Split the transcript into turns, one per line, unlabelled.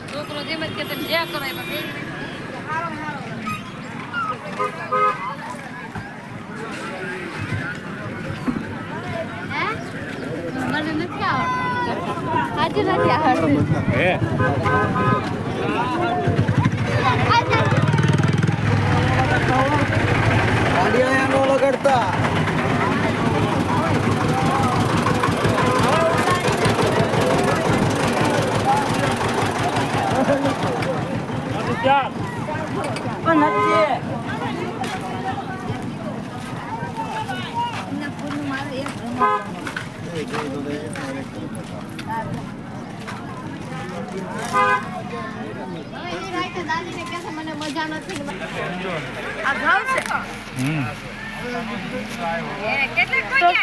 છોકરો જેમ જ કે તમે જ્યાં કરો એમાં મને નથી આવડતું. આજે નથી આવડતું.
લગાડતા
મને મજા નથી આ ઘઉં છે કેટલા